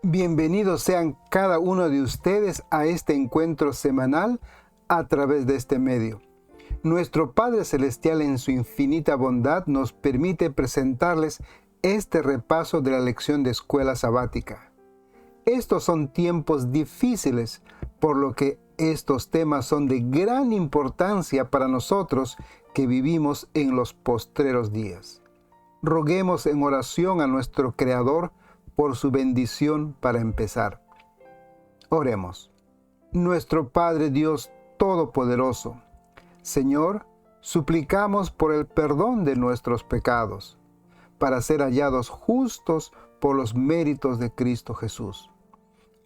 Bienvenidos sean cada uno de ustedes a este encuentro semanal a través de este medio. Nuestro Padre Celestial en su infinita bondad nos permite presentarles este repaso de la lección de escuela sabática. Estos son tiempos difíciles, por lo que estos temas son de gran importancia para nosotros que vivimos en los postreros días. Roguemos en oración a nuestro Creador por su bendición para empezar. Oremos. Nuestro Padre Dios Todopoderoso, Señor, suplicamos por el perdón de nuestros pecados, para ser hallados justos por los méritos de Cristo Jesús.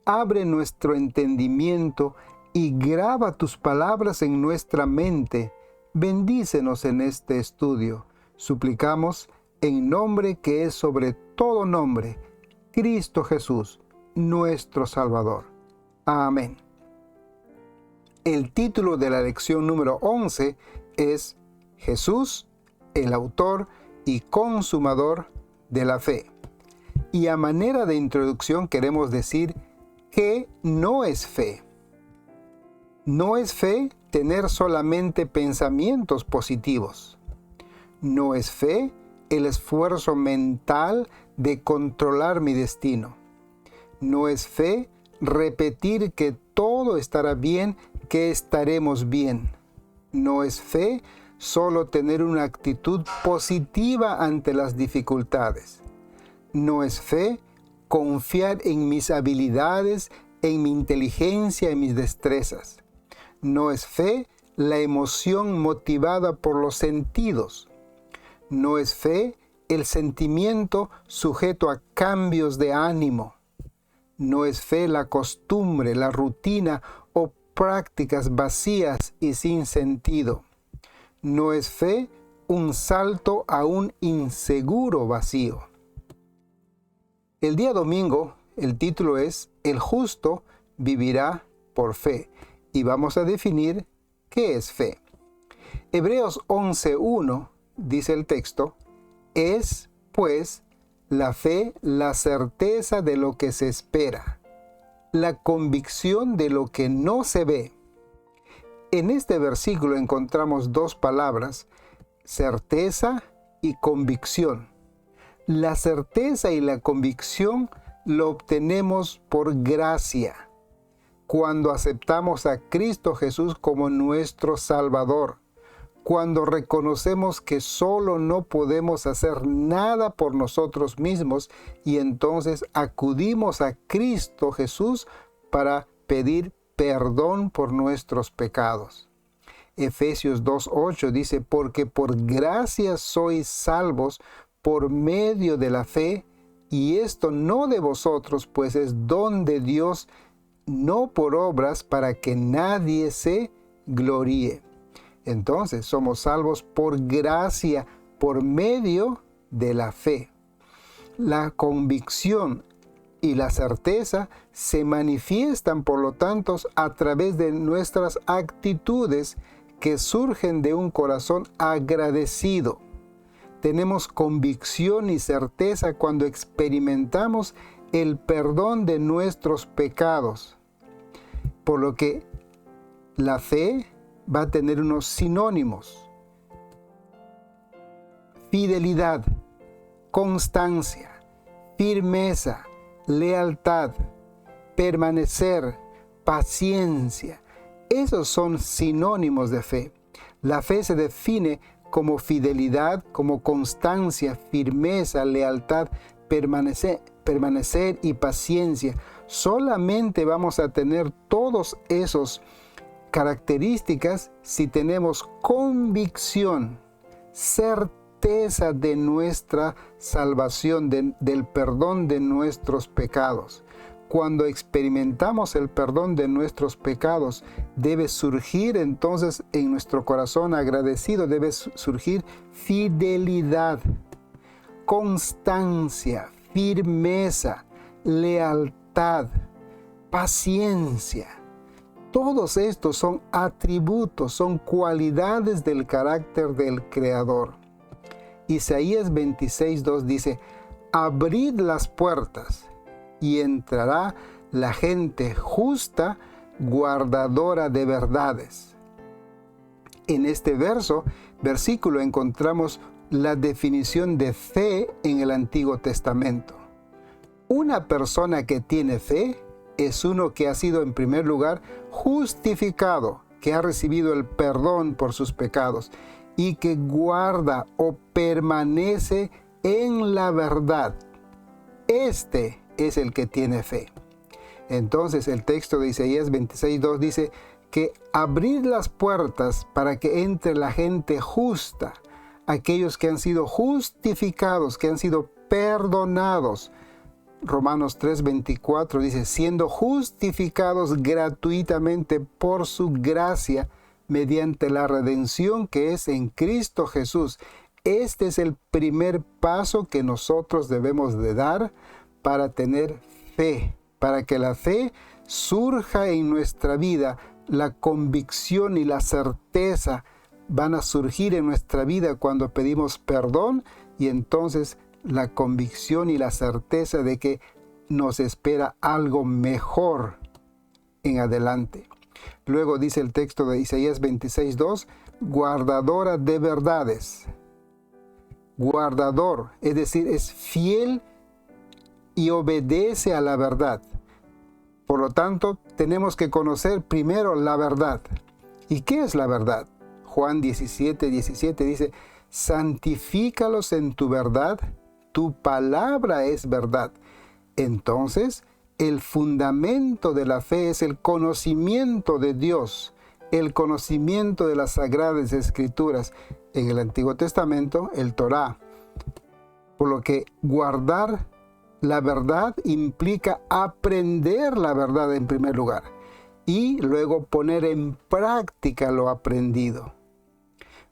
Abre nuestro entendimiento y graba tus palabras en nuestra mente. Bendícenos en este estudio. Suplicamos en nombre que es sobre todo nombre, Cristo Jesús, nuestro Salvador. Amén. El título de la lección número 11 es Jesús, el autor y consumador de la fe. Y a manera de introducción queremos decir que no es fe. No es fe tener solamente pensamientos positivos. No es fe el esfuerzo mental de controlar mi destino. No es fe repetir que todo estará bien, que estaremos bien. No es fe solo tener una actitud positiva ante las dificultades. No es fe confiar en mis habilidades, en mi inteligencia, en mis destrezas. No es fe la emoción motivada por los sentidos. No es fe el sentimiento sujeto a cambios de ánimo. No es fe la costumbre, la rutina o prácticas vacías y sin sentido. No es fe un salto a un inseguro vacío. El día domingo, el título es El justo vivirá por fe. Y vamos a definir qué es fe. Hebreos 11:1 dice el texto: es, pues, la fe la certeza de lo que se espera, la convicción de lo que no se ve. En este versículo encontramos dos palabras, certeza y convicción. La certeza y la convicción lo obtenemos por gracia, cuando aceptamos a Cristo Jesús como nuestro Salvador. Cuando reconocemos que solo no podemos hacer nada por nosotros mismos y entonces acudimos a Cristo Jesús para pedir perdón por nuestros pecados. Efesios 2:8 dice, porque por gracia sois salvos por medio de la fe, y esto no de vosotros, pues es don de Dios, no por obras, para que nadie se gloríe. Entonces somos salvos por gracia, por medio de la fe. La convicción y la certeza se manifiestan, por lo tanto, a través de nuestras actitudes que surgen de un corazón agradecido. Tenemos convicción y certeza cuando experimentamos el perdón de nuestros pecados. Por lo que la fe va a tener unos sinónimos: fidelidad, constancia, firmeza, lealtad, permanecer, paciencia. Esos son sinónimos de fe. La fe se define como fidelidad, como constancia, firmeza, lealtad, permanecer y paciencia. Solamente vamos a tener todos esos características si tenemos convicción, certeza de nuestra salvación, del perdón de nuestros pecados. Cuando experimentamos el perdón de nuestros pecados, debe surgir entonces en nuestro corazón agradecido, debe surgir fidelidad, constancia, firmeza, lealtad, paciencia. Todos estos son atributos, son cualidades del carácter del Creador. Isaías 26:2 dice: abrid las puertas y entrará la gente justa, guardadora de verdades. En este versículo encontramos la definición de fe en el Antiguo Testamento. Una persona que tiene fe es uno que ha sido en primer lugar justificado, que ha recibido el perdón por sus pecados y que guarda o permanece en la verdad. Este es el que tiene fe. Entonces el texto de Isaías 26:2 dice que abrir las puertas para que entre la gente justa, aquellos que han sido justificados, que han sido perdonados. Romanos 3:24 dice, siendo justificados gratuitamente por su gracia, mediante la redención que es en Cristo Jesús. Este es el primer paso que nosotros debemos de dar para tener fe, para que la fe surja en nuestra vida. La convicción y la certeza van a surgir en nuestra vida cuando pedimos perdón, y entonces la convicción y la certeza de que nos espera algo mejor en adelante. Luego dice el texto de Isaías 26:2, guardadora de verdades. Guardador, es decir, es fiel y obedece a la verdad. Por lo tanto, tenemos que conocer primero la verdad. ¿Y qué es la verdad? Juan 17:17 dice, santifícalos en tu verdad, tu palabra es verdad. Entonces, el fundamento de la fe es el conocimiento de Dios, el conocimiento de las Sagradas Escrituras. En el Antiguo Testamento, el Torá. Por lo que guardar la verdad implica aprender la verdad en primer lugar y luego poner en práctica lo aprendido.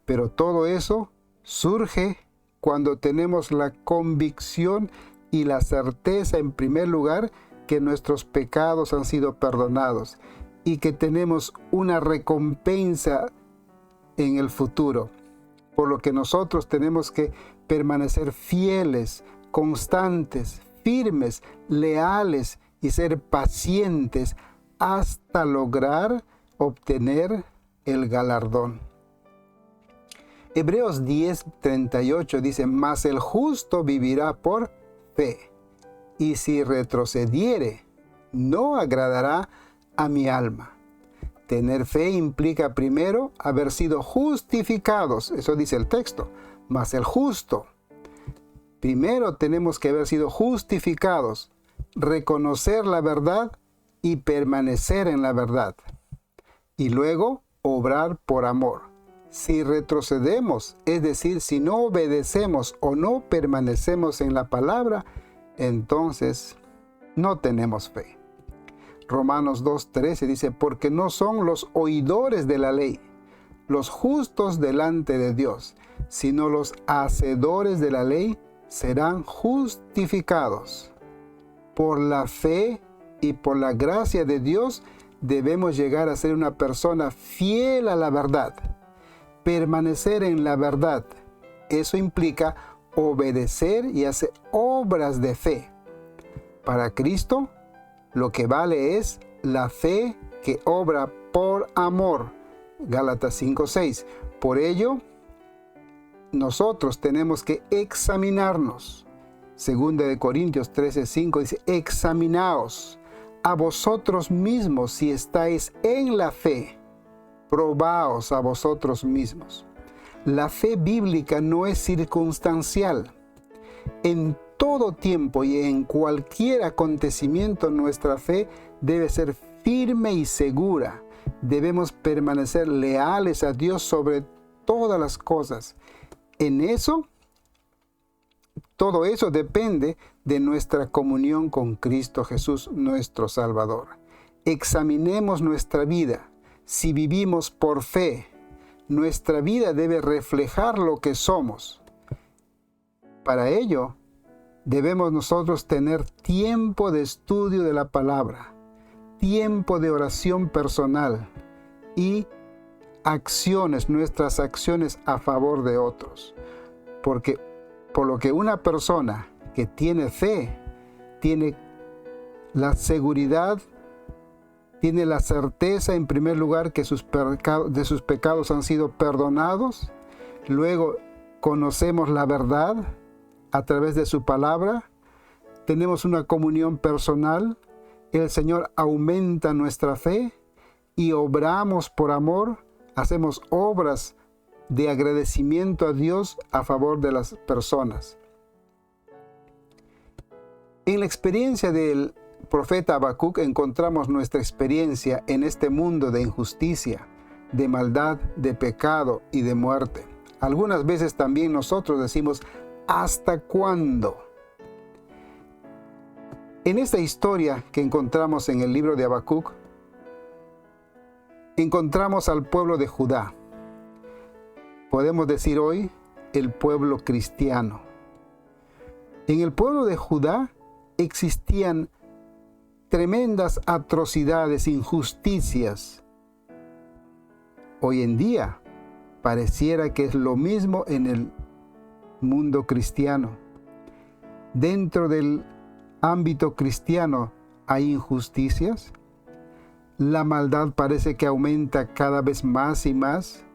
Pero todo eso surge cuando tenemos la convicción y la certeza en primer lugar que nuestros pecados han sido perdonados y que tenemos una recompensa en el futuro. Por lo que nosotros tenemos que permanecer fieles, constantes, firmes, leales y ser pacientes hasta lograr obtener el galardón. Hebreos 10:38 dice, mas el justo vivirá por fe, y si retrocediere, no agradará a mi alma. Tener fe implica primero haber sido justificados, eso dice el texto, mas el justo. Primero tenemos que haber sido justificados, reconocer la verdad y permanecer en la verdad. Y luego obrar por amor. Si retrocedemos, es decir, si no obedecemos o no permanecemos en la palabra, entonces no tenemos fe. Romanos 2:13 dice, porque no son los oidores de la ley los justos delante de Dios, sino los hacedores de la ley serán justificados. Por la fe y por la gracia de Dios debemos llegar a ser una persona fiel a la verdad, permanecer en la verdad. Eso implica obedecer y hacer obras de fe. Para Cristo, lo que vale es la fe que obra por amor. Gálatas 5:6. Por ello, nosotros tenemos que examinarnos. Segunda de Corintios 13:5 dice, examinaos a vosotros mismos si estáis en la fe. Probaos a vosotros mismos. La fe bíblica no es circunstancial. En todo tiempo y en cualquier acontecimiento nuestra fe debe ser firme y segura. Debemos permanecer leales a Dios sobre todas las cosas. En eso, todo eso depende de nuestra comunión con Cristo Jesús, nuestro Salvador. Examinemos nuestra vida. Si vivimos por fe, nuestra vida debe reflejar lo que somos. Para ello, debemos nosotros tener tiempo de estudio de la palabra, tiempo de oración personal y acciones, nuestras acciones a favor de otros. Por lo que una persona que tiene fe, tiene la seguridad, tiene la certeza en primer lugar que de sus pecados han sido perdonados. Luego conocemos la verdad a través de su palabra. Tenemos una comunión personal. El Señor aumenta nuestra fe y obramos por amor. Hacemos obras de agradecimiento a Dios a favor de las personas. En la experiencia del profeta Habacuc encontramos nuestra experiencia en este mundo de injusticia, de maldad, de pecado y de muerte. Algunas veces también nosotros decimos, ¿hasta cuándo? En esta historia que encontramos en el libro de Habacuc, encontramos al pueblo de Judá. Podemos decir hoy, el pueblo cristiano. En el pueblo de Judá existían tremendas atrocidades, injusticias. Hoy en día pareciera que es lo mismo en el mundo cristiano. Dentro del ámbito cristiano hay injusticias. La maldad parece que aumenta cada vez más y más.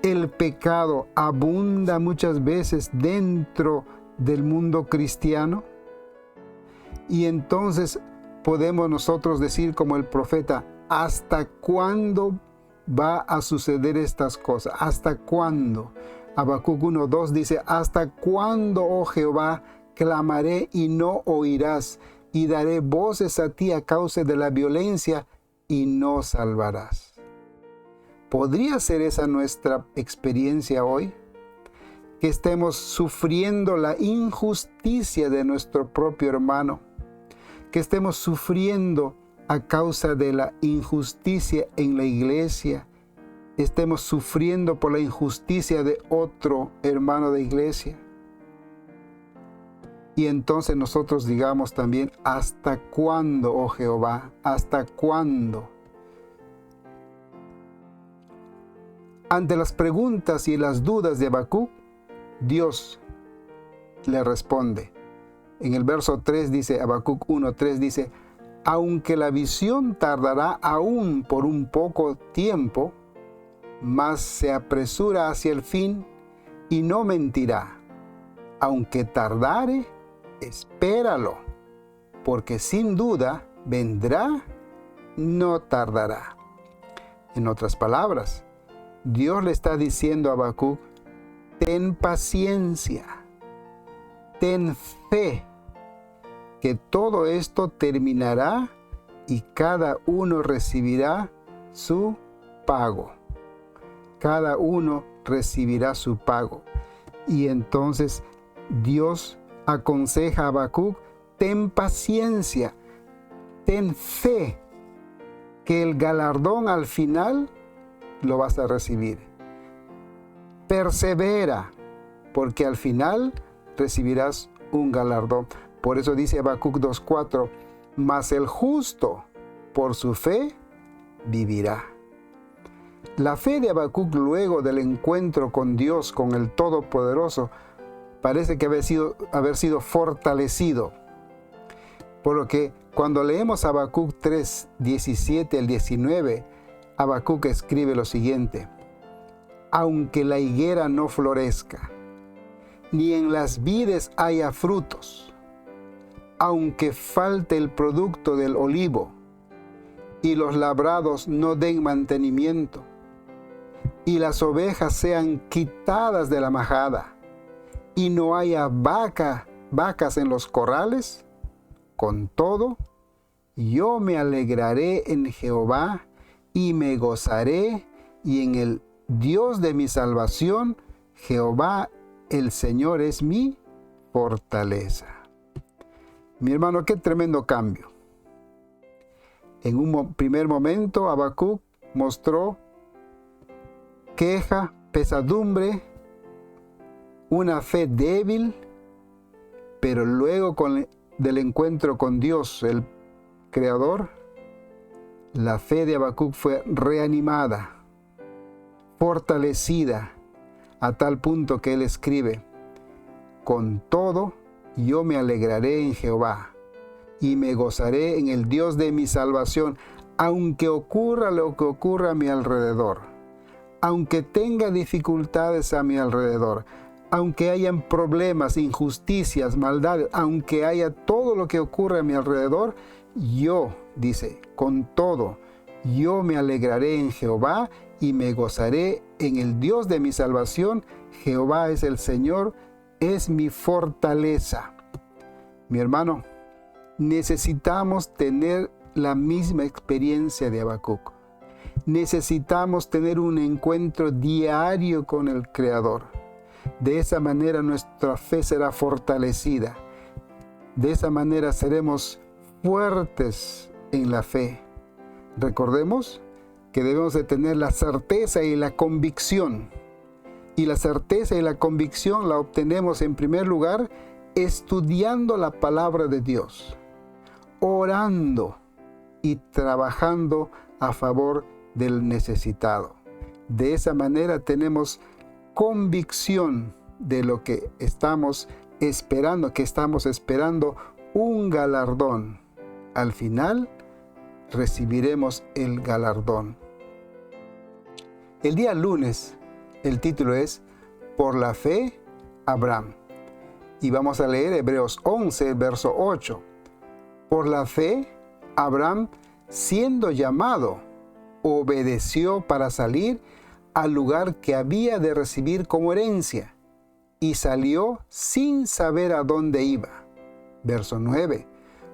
El pecado abunda muchas veces dentro del mundo cristiano. Y entonces podemos nosotros decir como el profeta, ¿hasta cuándo va a suceder estas cosas? ¿Hasta cuándo? Habacuc 1:2 dice, ¿hasta cuándo, oh Jehová, clamaré y no oirás? Y daré voces a ti a causa de la violencia y no salvarás. ¿Podría ser esa nuestra experiencia hoy? Que estemos sufriendo la injusticia de nuestro propio hermano. Que estemos sufriendo a causa de la injusticia en la iglesia. Estemos sufriendo por la injusticia de otro hermano de iglesia. Y entonces nosotros digamos también, ¿hasta cuándo, oh Jehová? ¿Hasta cuándo? Ante las preguntas y las dudas de Habacuc, Dios le responde. En el verso 3 dice, Habacuc 1:3 dice, aunque la visión tardará aún por un poco tiempo, mas se apresura hacia el fin y no mentirá. Aunque tardare, espéralo, porque sin duda vendrá, no tardará. En otras palabras, Dios le está diciendo a Habacuc, ten paciencia, ten fe, que todo esto terminará y cada uno recibirá su pago. Cada uno recibirá su pago. Y entonces Dios aconseja a Habacuc, ten paciencia, ten fe, que el galardón al final lo vas a recibir. Persevera, porque al final recibirás un galardón. Por eso dice Habacuc 2:4, mas el justo por su fe vivirá. La fe de Habacuc luego del encuentro con Dios, con el Todopoderoso, parece que haber sido fortalecido. Por lo que cuando leemos Habacuc 3, 17 al 19, Habacuc escribe lo siguiente, aunque la higuera no florezca, ni en las vides haya frutos, aunque falte el producto del olivo, y los labrados no den mantenimiento, y las ovejas sean quitadas de la majada, y no haya vacas en los corrales, con todo, yo me alegraré en Jehová, y me gozaré, y en el Dios de mi salvación, Jehová el Señor es mi fortaleza. Mi hermano, qué tremendo cambio. En un primer momento, Habacuc mostró queja, pesadumbre, una fe débil, pero luego del encuentro con Dios, el Creador, la fe de Habacuc fue reanimada, fortalecida, a tal punto que él escribe, con todo yo me alegraré en Jehová, y me gozaré en el Dios de mi salvación, aunque ocurra lo que ocurra a mi alrededor, aunque tenga dificultades a mi alrededor, aunque hayan problemas, injusticias, maldades, aunque haya todo lo que ocurra a mi alrededor, yo, dice, con todo, yo me alegraré en Jehová y me gozaré en el Dios de mi salvación. Jehová es el Señor, es mi fortaleza. Mi hermano, necesitamos tener la misma experiencia de Habacuc. Necesitamos tener un encuentro diario con el Creador. De esa manera nuestra fe será fortalecida. De esa manera seremos fuertes en la fe. Recordemos que debemos de tener la certeza y la convicción. Y la certeza y la convicción la obtenemos en primer lugar estudiando la palabra de Dios, orando y trabajando a favor del necesitado. De esa manera tenemos convicción de lo que estamos esperando un galardón. Al final recibiremos el galardón. El día lunes, el título es Por la fe, Abraham. Y vamos a leer Hebreos 11, verso 8. Por la fe, Abraham, siendo llamado, obedeció para salir al lugar que había de recibir como herencia, y salió sin saber a dónde iba. Verso 9.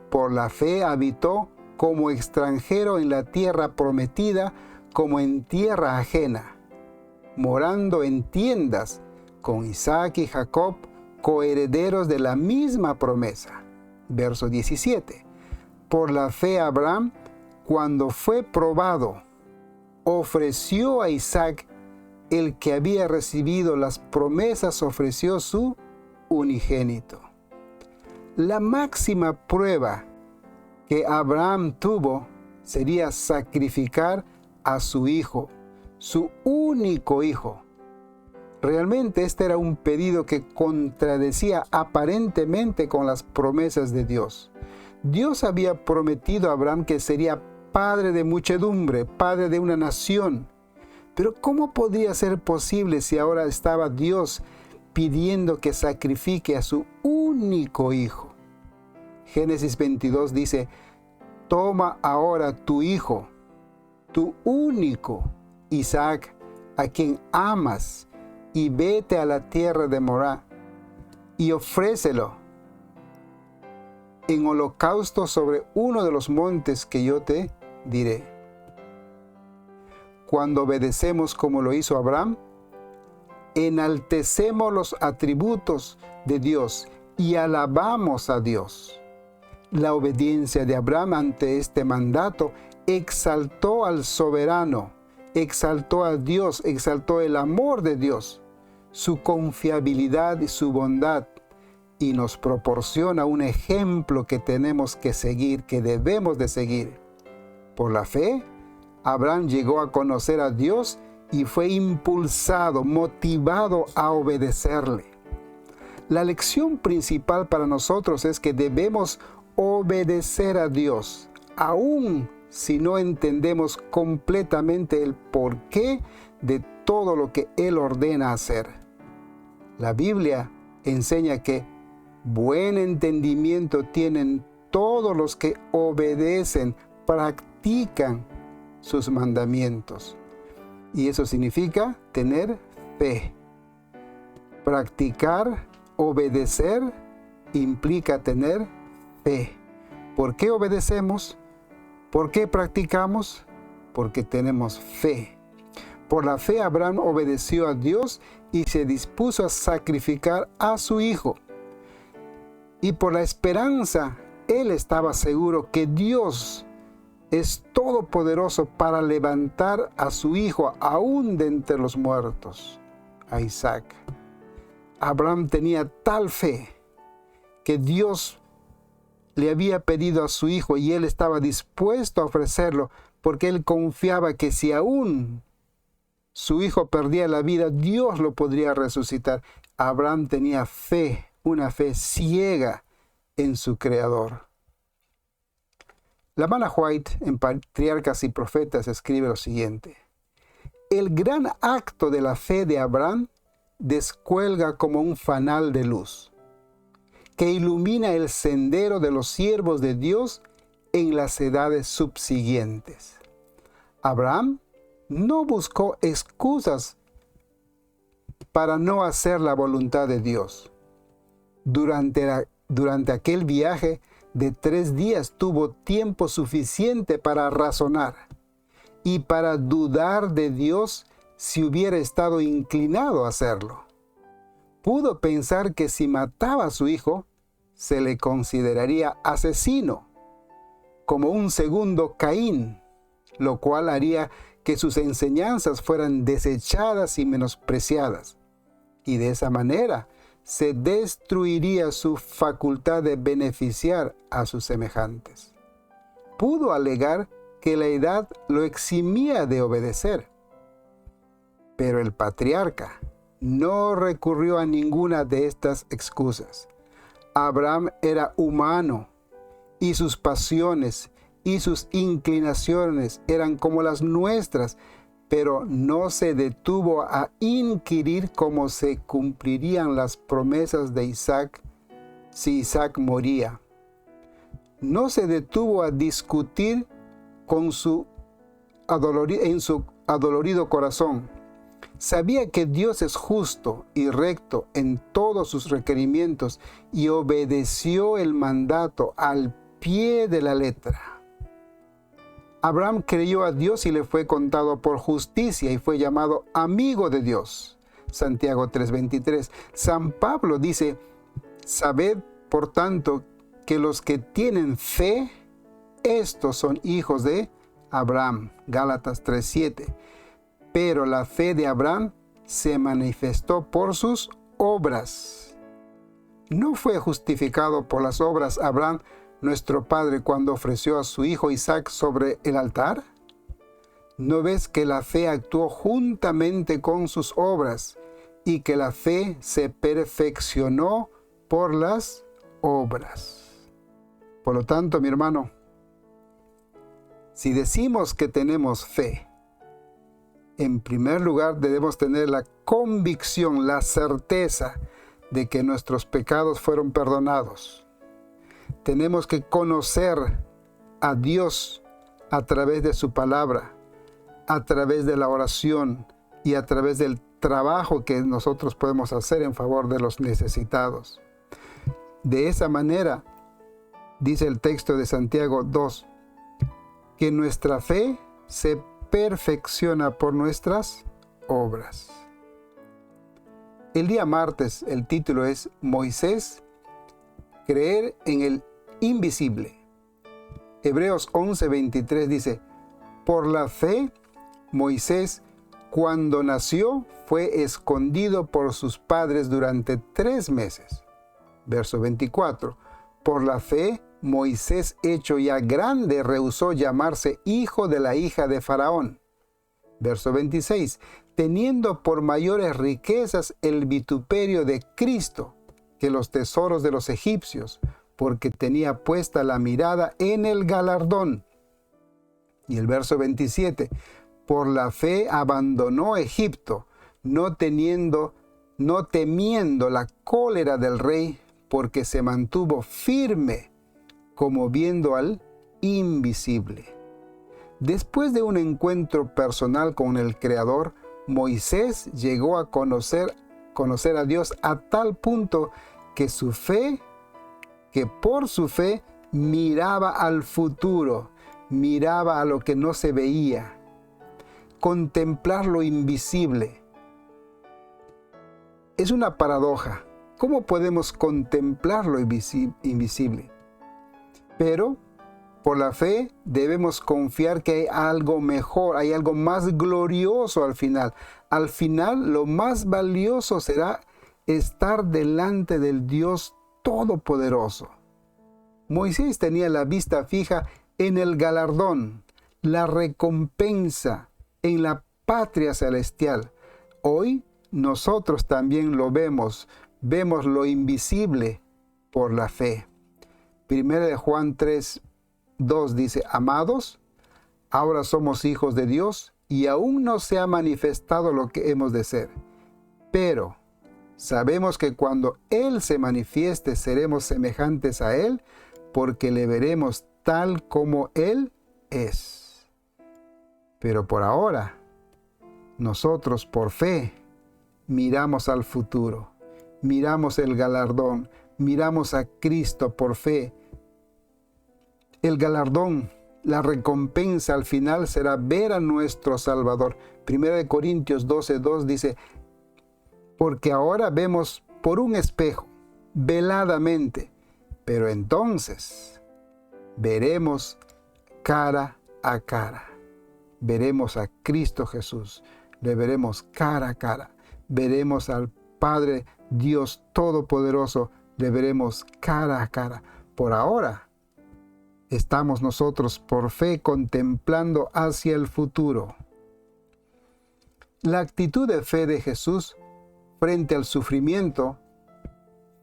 Por la fe habitó como extranjero en la tierra prometida, como en tierra ajena, morando en tiendas con Isaac y Jacob, coherederos de la misma promesa. Verso 17. Por la fe Abraham, cuando fue probado, ofreció a Isaac, el que había recibido las promesas, ofreció su unigénito. La máxima prueba que Abraham tuvo sería sacrificar a su hijo, su único hijo. Realmente este era un pedido que contradecía aparentemente con las promesas de Dios. Dios había prometido a Abraham que sería padre de muchedumbre, padre de una nación. Pero ¿cómo podría ser posible si ahora estaba Dios pidiendo que sacrifique a su único hijo? Génesis 22 dice, toma ahora tu hijo, tu único, Isaac, a quien amas, y vete a la tierra de Morá, y ofrécelo en holocausto sobre uno de los montes que yo te diré. Cuando obedecemos como lo hizo Abraham, enaltecemos los atributos de Dios y alabamos a Dios. La obediencia de Abraham ante este mandato exaltó al soberano, exaltó a Dios, exaltó el amor de Dios, su confiabilidad y su bondad, y nos proporciona un ejemplo que tenemos que seguir, que debemos de seguir. Por la fe, Abraham llegó a conocer a Dios y fue impulsado, motivado a obedecerle. La lección principal para nosotros es que debemos obedecer a Dios, aun si no entendemos completamente el porqué de todo lo que Él ordena hacer. La Biblia enseña que buen entendimiento tienen todos los que obedecen, practican sus mandamientos. Y eso significa tener fe. Practicar, obedecer, implica tener fe. ¿Por qué obedecemos? ¿Por qué practicamos? Porque tenemos fe. Por la fe Abraham obedeció a Dios y se dispuso a sacrificar a su hijo. Y por la esperanza, él estaba seguro que Dios es todopoderoso para levantar a su hijo aún de entre los muertos, a Isaac. Abraham tenía tal fe que Dios le había pedido a su hijo y él estaba dispuesto a ofrecerlo porque él confiaba que si aún su hijo perdía la vida, Dios lo podría resucitar. Abraham tenía fe, una fe ciega en su Creador. Lamanna White, en Patriarcas y Profetas, escribe lo siguiente: el gran acto de la fe de Abraham descuelga como un fanal de luz, que ilumina el sendero de los siervos de Dios en las edades subsiguientes. Abraham no buscó excusas para no hacer la voluntad de Dios. Durante aquel viaje de 3 días tuvo tiempo suficiente para razonar y para dudar de Dios si hubiera estado inclinado a hacerlo. Pudo pensar que si mataba a su hijo, se le consideraría asesino, como un segundo Caín, lo cual haría que sus enseñanzas fueran desechadas y menospreciadas. Y de esa manera se destruiría su facultad de beneficiar a sus semejantes. Pudo alegar que la edad lo eximía de obedecer. Pero el patriarca no recurrió a ninguna de estas excusas. Abraham era humano y sus pasiones y sus inclinaciones eran como las nuestras, pero no se detuvo a inquirir cómo se cumplirían las promesas de Isaac si Isaac moría. No se detuvo a discutir en su adolorido corazón. Sabía que Dios es justo y recto en todos sus requerimientos y obedeció el mandato al pie de la letra. Abraham creyó a Dios y le fue contado por justicia y fue llamado amigo de Dios. Santiago 3:23. San Pablo dice: sabed, por tanto, que los que tienen fe, estos son hijos de Abraham. Gálatas 3:7. Pero la fe de Abraham se manifestó por sus obras. ¿No fue justificado por las obras Abraham, nuestro padre, cuando ofreció a su hijo Isaac sobre el altar? ¿No ves que la fe actuó juntamente con sus obras y que la fe se perfeccionó por las obras? Por lo tanto, mi hermano, si decimos que tenemos fe, en primer lugar debemos tener la convicción, la certeza de que nuestros pecados fueron perdonados. Tenemos que conocer a Dios a través de su palabra, a través de la oración y a través del trabajo que nosotros podemos hacer en favor de los necesitados. De esa manera, dice el texto de Santiago 2, que nuestra fe se perfecciona por nuestras obras. El día martes el título es Moisés, creer en el invisible. Hebreos 11:23 dice: por la fe, Moisés, cuando nació, fue escondido por sus padres durante 3 meses. Verso 24. Por la fe, Moisés, hecho ya grande, rehusó llamarse hijo de la hija de Faraón. Verso 26. Teniendo por mayores riquezas el vituperio de Cristo que los tesoros de los egipcios, porque tenía puesta la mirada en el galardón. Y el verso 27. Por la fe abandonó Egipto, no temiendo la cólera del rey, porque se mantuvo firme, como viendo al invisible. Después de un encuentro personal con el Creador, Moisés llegó a conocer a Dios a tal punto que por su fe miraba al futuro, miraba a lo que no se veía. Contemplar lo invisible. Es una paradoja. ¿Cómo podemos contemplar lo invisible? Pero por la fe debemos confiar que hay algo mejor, hay algo más glorioso al final. Al final lo más valioso será estar delante del Dios Todopoderoso. Moisés tenía la vista fija en el galardón, la recompensa, en la patria celestial. Hoy nosotros también lo vemos lo invisible por la fe. Primera de Juan 3, 2 dice, amados, ahora somos hijos de Dios y aún no se ha manifestado lo que hemos de ser. Pero sabemos que cuando Él se manifieste seremos semejantes a Él, porque le veremos tal como Él es. Pero por ahora, nosotros por fe miramos al futuro, miramos el galardón, miramos a Cristo por fe. El galardón, la recompensa al final será ver a nuestro Salvador. 1 Corintios 12:2 dice, porque ahora vemos por un espejo, veladamente, pero entonces veremos cara a cara. Veremos a Cristo Jesús, le veremos cara a cara. Veremos al Padre Dios Todopoderoso, le veremos cara a cara. Por ahora, estamos nosotros por fe contemplando hacia el futuro. La actitud de fe de Jesús frente al sufrimiento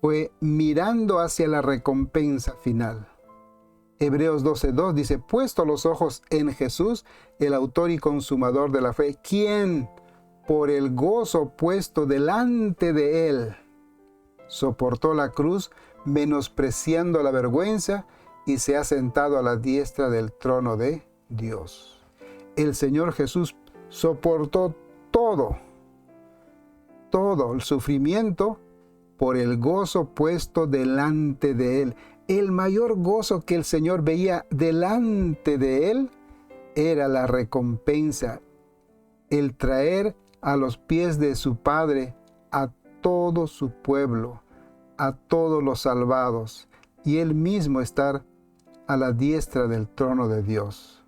fue mirando hacia la recompensa final. Hebreos 12:2 dice, puesto los ojos en Jesús, el autor y consumador de la fe, quien por el gozo puesto delante de él soportó la cruz, menospreciando la vergüenza, y se ha sentado a la diestra del trono de Dios. El Señor Jesús soportó todo el sufrimiento por el gozo puesto delante de él. El mayor gozo que el Señor veía delante de él era la recompensa, el traer a los pies de su Padre a todo su pueblo, a todos los salvados, y él mismo estar a la diestra del trono de Dios.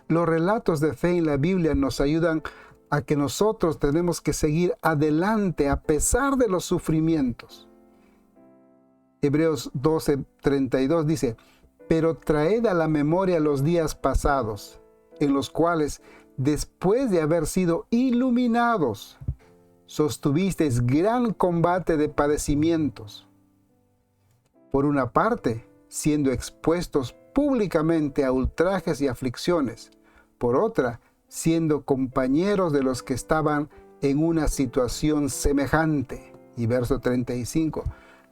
Los relatos de fe en la Biblia nos ayudan a que nosotros tenemos que seguir adelante a pesar de los sufrimientos. Hebreos 12:32 dice, pero traed a la memoria los días pasados, en los cuales, después de haber sido iluminados, sostuvisteis gran combate de padecimientos. Por una parte, siendo expuestos públicamente a ultrajes y aflicciones. Por otra, siendo compañeros de los que estaban en una situación semejante. Y verso 35,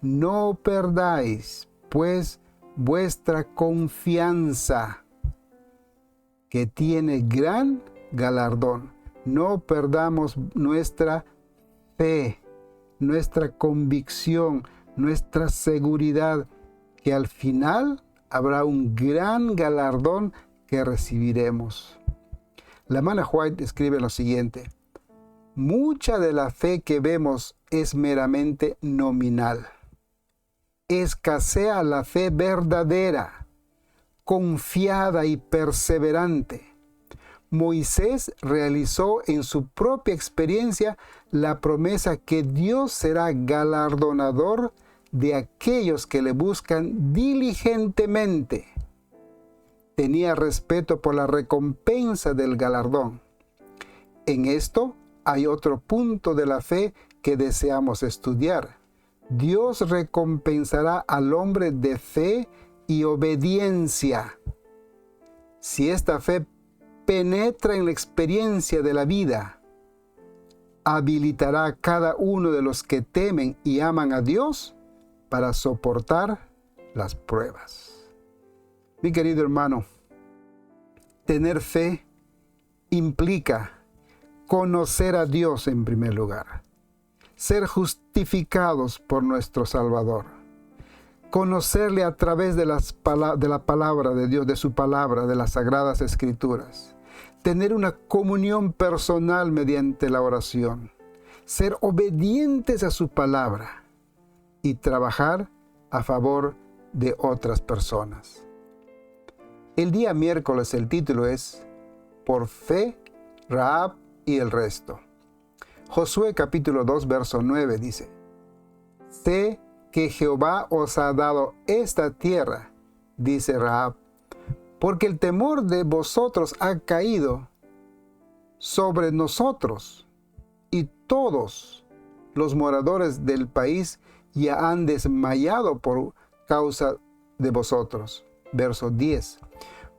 no perdáis, pues, vuestra confianza, que tiene gran galardón. No perdamos nuestra fe, nuestra convicción, nuestra seguridad, que al final habrá un gran galardón que recibiremos. La hermana White escribe lo siguiente: mucha de la fe que vemos es meramente nominal. Escasea la fe verdadera, confiada y perseverante. Moisés realizó en su propia experiencia la promesa que Dios será galardonador de aquellos que le buscan diligentemente. Tenía respeto por la recompensa del galardón. En esto hay otro punto de la fe que deseamos estudiar. Dios recompensará al hombre de fe y obediencia. Si esta fe penetra en la experiencia de la vida, habilitará a cada uno de los que temen y aman a Dios para soportar las pruebas. Mi querido hermano, tener fe implica conocer a Dios en primer lugar, ser justificados por nuestro Salvador, conocerle a través de la palabra de Dios, de su palabra, de las Sagradas Escrituras, tener una comunión personal mediante la oración, ser obedientes a su palabra y trabajar a favor de otras personas. El día miércoles el título es Por fe, Rahab y el resto. Josué capítulo 2 verso 9 dice: sé que Jehová os ha dado esta tierra, dice Rahab, porque el temor de vosotros ha caído sobre nosotros, y todos los moradores del país ya han desmayado por causa de vosotros. Verso 10.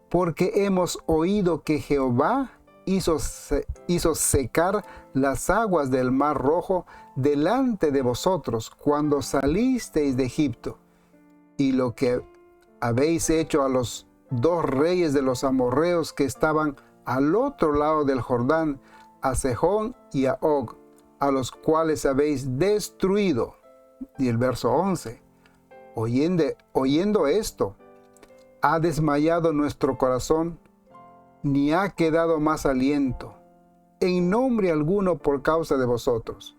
Porque hemos oído que Jehová hizo secar las aguas del Mar Rojo delante de vosotros cuando salisteis de Egipto, y lo que habéis hecho a los 2 reyes de los amorreos que estaban al otro lado del Jordán, a Sejón y a Og, a los cuales habéis destruido. Y el verso 11. Oyendo esto, ha desmayado nuestro corazón, ni ha quedado más aliento, en nombre alguno por causa de vosotros,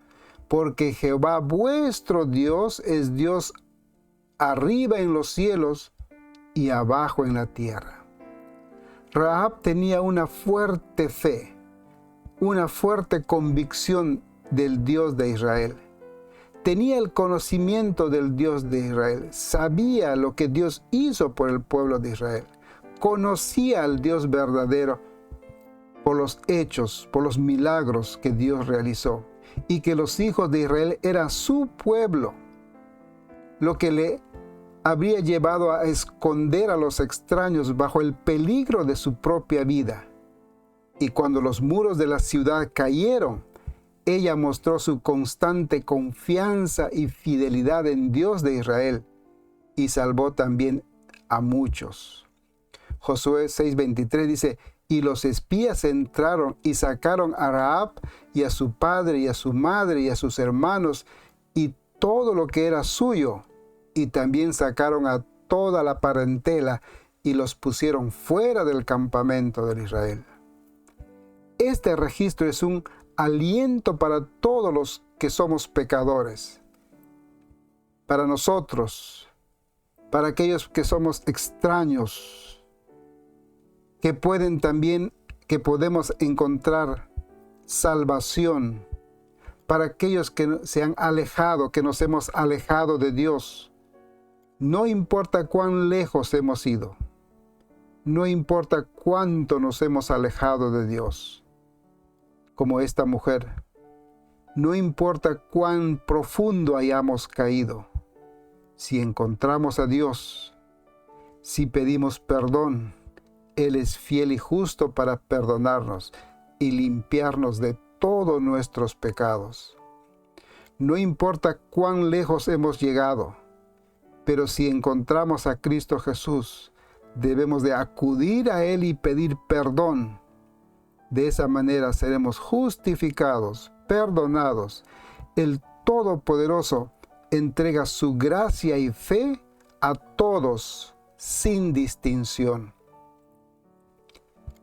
porque Jehová vuestro Dios es Dios arriba en los cielos y abajo en la tierra. Rahab tenía una fuerte fe, una fuerte convicción del Dios de Israel. Tenía el conocimiento del Dios de Israel, sabía lo que Dios hizo por el pueblo de Israel, conocía al Dios verdadero por los hechos, por los milagros que Dios realizó, y que los hijos de Israel eran su pueblo, lo que le habría llevado a esconder a los extraños bajo el peligro de su propia vida. Y cuando los muros de la ciudad cayeron, ella mostró su constante confianza y fidelidad en Dios de Israel, y salvó también a muchos. Josué 6:23 dice, y los espías entraron y sacaron a Rahab y a su padre y a su madre y a sus hermanos y todo lo que era suyo, y también sacaron a toda la parentela y los pusieron fuera del campamento de Israel. Este registro es un aliento para todos los que somos pecadores, para nosotros, para aquellos que somos extraños, que podemos encontrar salvación, para aquellos que se han alejado, que nos hemos alejado de Dios. No importa cuán lejos hemos ido, no importa cuánto nos hemos alejado de Dios, como esta mujer, no importa cuán profundo hayamos caído, si encontramos a Dios, si pedimos perdón, Él es fiel y justo para perdonarnos y limpiarnos de todos nuestros pecados. No importa cuán lejos hemos llegado, pero si encontramos a Cristo Jesús, debemos de acudir a Él y pedir perdón. De esa manera seremos justificados, perdonados. El Todopoderoso entrega su gracia y fe a todos sin distinción.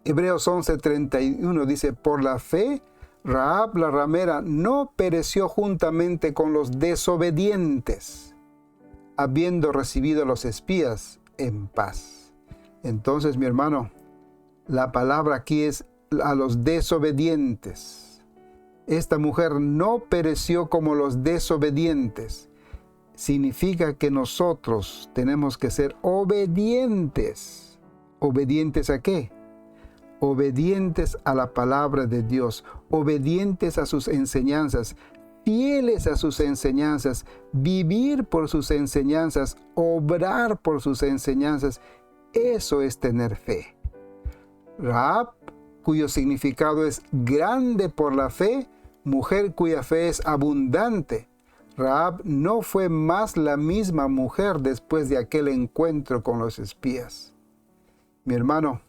Hebreos 11:31 dice, por la fe, Rahab la ramera no pereció juntamente con los desobedientes, habiendo recibido a los espías en paz. Entonces, mi hermano, la palabra aquí es a los desobedientes. Esta mujer no pereció como los desobedientes. Significa que nosotros tenemos que ser obedientes. ¿Obedientes a qué? Obedientes a la palabra de Dios, obedientes a sus enseñanzas, fieles a sus enseñanzas, vivir por sus enseñanzas, obrar por sus enseñanzas. Eso es tener fe. Rahab, cuyo significado es grande por la fe, mujer cuya fe es abundante. Rahab no fue más la misma mujer después de aquel encuentro con los espías. Mi hermano,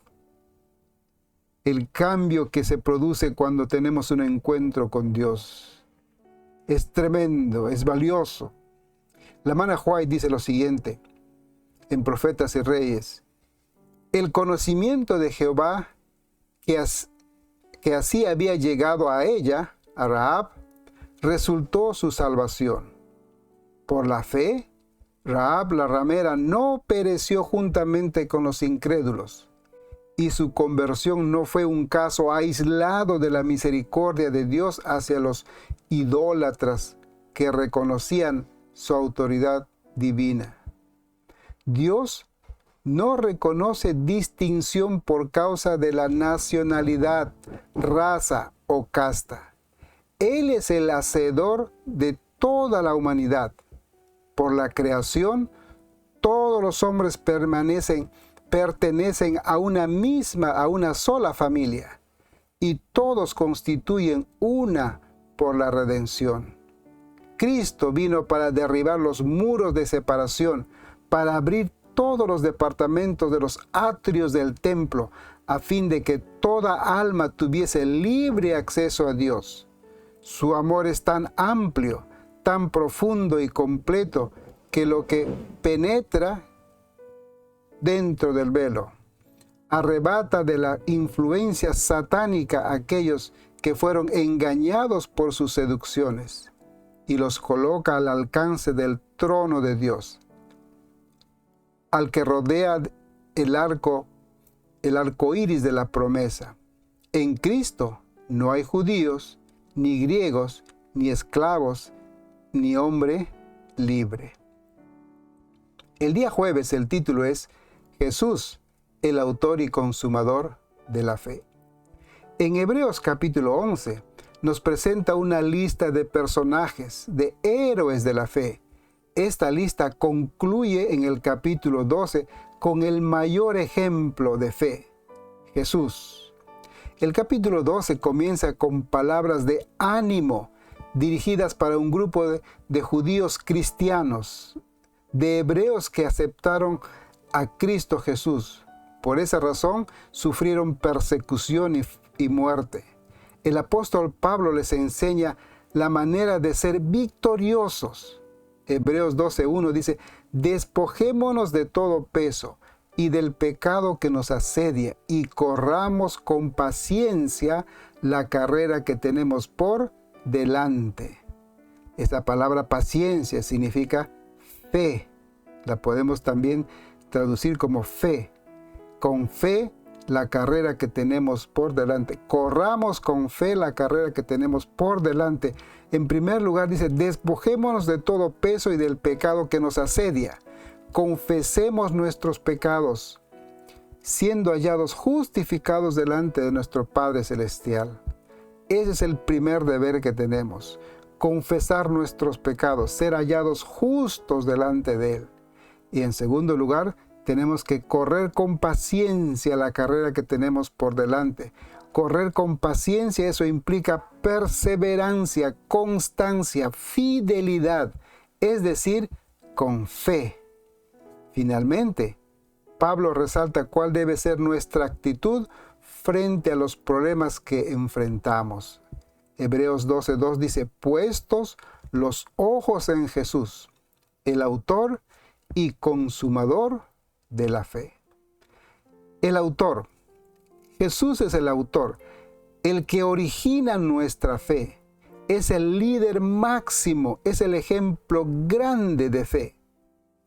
el cambio que se produce cuando tenemos un encuentro con Dios es tremendo, es valioso. La hermana White dice lo siguiente en Profetas y Reyes: el conocimiento de Jehová que así había llegado a ella, a Rahab, resultó su salvación. Por la fe, Rahab la ramera no pereció juntamente con los incrédulos, y su conversión no fue un caso aislado de la misericordia de Dios hacia los idólatras que reconocían su autoridad divina. Dios no reconoce distinción por causa de la nacionalidad, raza o casta. Él es el hacedor de toda la humanidad. Por la creación, todos los hombres permanecen pertenecen a una sola familia, y todos constituyen una por la redención. Cristo vino para derribar los muros de separación, para abrir todos los departamentos de los atrios del templo, a fin de que toda alma tuviese libre acceso a Dios. Su amor es tan amplio, tan profundo y completo, que lo que penetra dentro del velo arrebata de la influencia satánica a aquellos que fueron engañados por sus seducciones, y los coloca al alcance del trono de Dios, al que rodea el arco iris de la promesa. En Cristo no hay judíos, ni griegos, ni esclavos, ni hombre libre. El día jueves el título es Jesús, el autor y consumador de la fe. En Hebreos capítulo 11 nos presenta una lista de personajes, de héroes de la fe. Esta lista concluye en el capítulo 12 con el mayor ejemplo de fe, Jesús. El capítulo 12 comienza con palabras de ánimo dirigidas para un grupo de judíos cristianos, de hebreos que aceptaron a Cristo Jesús. Por esa razón sufrieron persecución y muerte. El apóstol Pablo les enseña la manera de ser victoriosos. Hebreos 12:1 dice: despojémonos de todo peso y del pecado que nos asedia, y corramos con paciencia la carrera que tenemos por delante. Esta palabra paciencia significa fe. La podemos también traducir como fe. Con fe, la carrera que tenemos por delante. Corramos con fe la carrera que tenemos por delante. En primer lugar dice: despojémonos de todo peso y del pecado que nos asedia. Confesemos nuestros pecados, siendo hallados justificados delante de nuestro Padre Celestial. Ese es el primer deber que tenemos: confesar nuestros pecados, ser hallados justos delante de Él. Y en segundo lugar, tenemos que correr con paciencia la carrera que tenemos por delante. Correr con paciencia, eso implica perseverancia, constancia, fidelidad, es decir, con fe. Finalmente, Pablo resalta cuál debe ser nuestra actitud frente a los problemas que enfrentamos. Hebreos 12:2 dice: puestos los ojos en Jesús, el autor y consumador de la fe. El autor. Jesús es el autor, el que origina nuestra fe. Es el líder máximo, es el ejemplo grande de fe.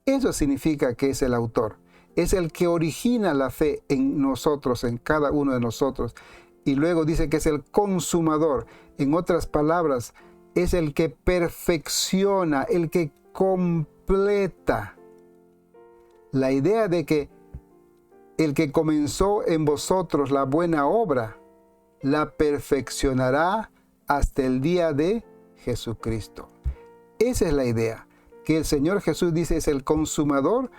Eso significa que es el autor. Es el que origina la fe en nosotros, en cada uno de nosotros. Y luego dice que es el consumador. En otras palabras, es el que perfecciona, el que completa. La idea de que el que comenzó en vosotros la buena obra, la perfeccionará hasta el día de Jesucristo. Esa es la idea, que el Señor Jesús dice es el consumador,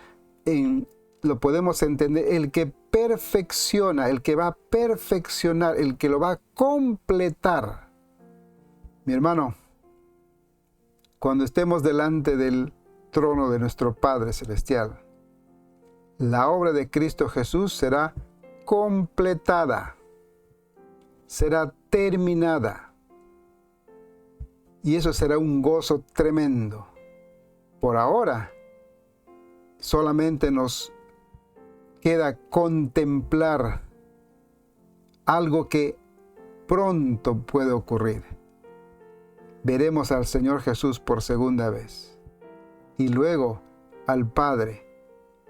lo podemos entender, el que perfecciona, el que va a perfeccionar, el que lo va a completar. Mi hermano, cuando estemos delante del trono de nuestro Padre Celestial, la obra de Cristo Jesús será completada, será terminada. Y eso será un gozo tremendo. Por ahora, solamente nos queda contemplar algo que pronto puede ocurrir. Veremos al Señor Jesús por segunda vez y luego al Padre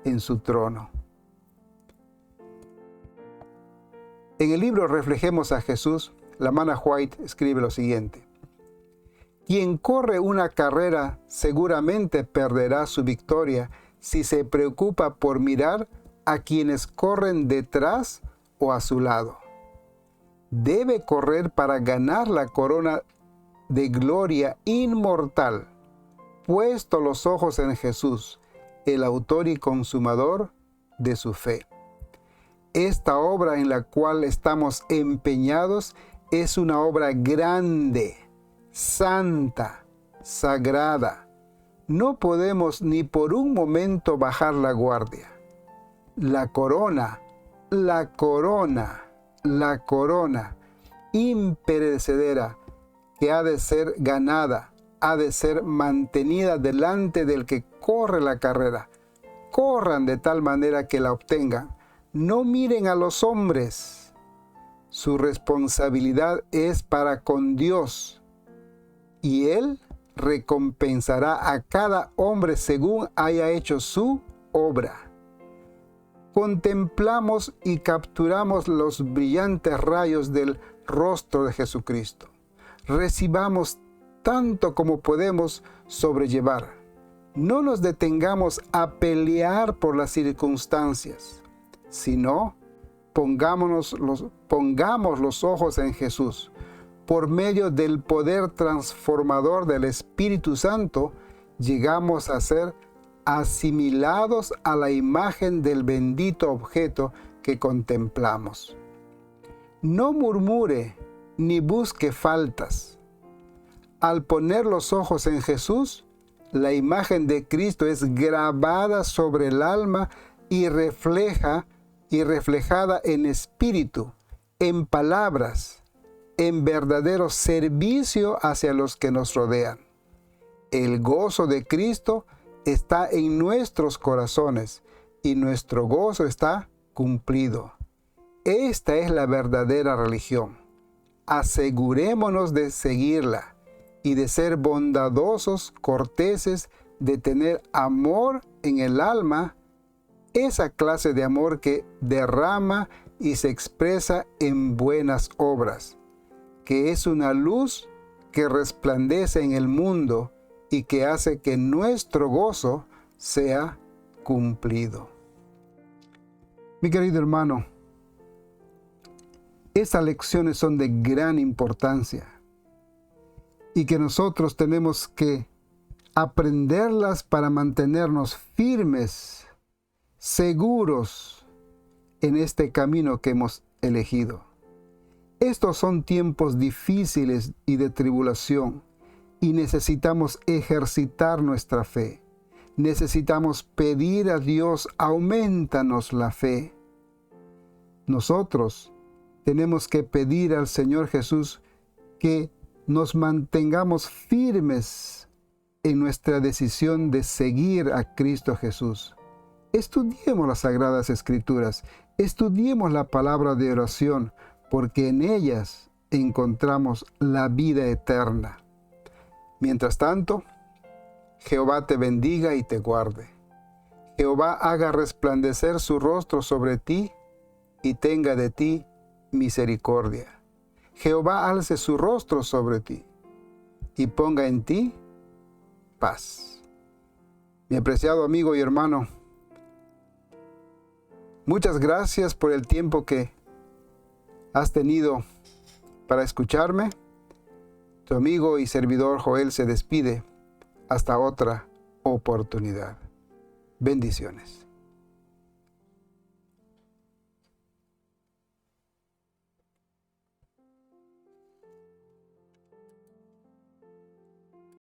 en su trono. En el libro Reflejemos a Jesús, la hermana White escribe lo siguiente: quien corre una carrera seguramente perderá su victoria si se preocupa por mirar a quienes corren detrás o a su lado. Debe correr para ganar la corona de gloria inmortal, puesto los ojos en Jesús, el autor y consumador de su fe. Esta obra en la cual estamos empeñados es una obra grande, santa, sagrada. No podemos ni por un momento bajar la guardia. La corona imperecedera que ha de ser ganada, ha de ser mantenida delante del que corre la carrera. Corran de tal manera que la obtengan. No miren a los hombres. Su responsabilidad es para con Dios, y Él recompensará a cada hombre según haya hecho su obra. Contemplamos y capturamos los brillantes rayos del rostro de Jesucristo. Recibamos tanto como podemos sobrellevar. No nos detengamos a pelear por las circunstancias, sino pongamos los ojos en Jesús. Por medio del poder transformador del Espíritu Santo, llegamos a ser asimilados a la imagen del bendito objeto que contemplamos. No murmure ni busque faltas. Al poner los ojos en Jesús, la imagen de Cristo es grabada sobre el alma y reflejada en espíritu, en palabras, en verdadero servicio hacia los que nos rodean. El gozo de Cristo está en nuestros corazones y nuestro gozo está cumplido. Esta es la verdadera religión. Asegurémonos de seguirla y de ser bondadosos, corteses, de tener amor en el alma, esa clase de amor que derrama y se expresa en buenas obras, que es una luz que resplandece en el mundo y que hace que nuestro gozo sea cumplido. Mi querido hermano, estas lecciones son de gran importancia y que nosotros tenemos que aprenderlas para mantenernos firmes, seguros en este camino que hemos elegido. Estos son tiempos difíciles y de tribulación y necesitamos ejercitar nuestra fe. Necesitamos pedir a Dios, aumentanos la fe. Nosotros tenemos que pedir al Señor Jesús que nos mantengamos firmes en nuestra decisión de seguir a Cristo Jesús. Estudiemos las Sagradas Escrituras, estudiemos la palabra de oración, porque en ellas encontramos la vida eterna. Mientras tanto, Jehová te bendiga y te guarde. Jehová haga resplandecer su rostro sobre ti y tenga de ti misericordia. Jehová alce su rostro sobre ti y ponga en ti paz. Mi apreciado amigo y hermano, muchas gracias por el tiempo que has tenido para escucharme. Tu amigo y servidor Joel se despide. Hasta otra oportunidad. Bendiciones.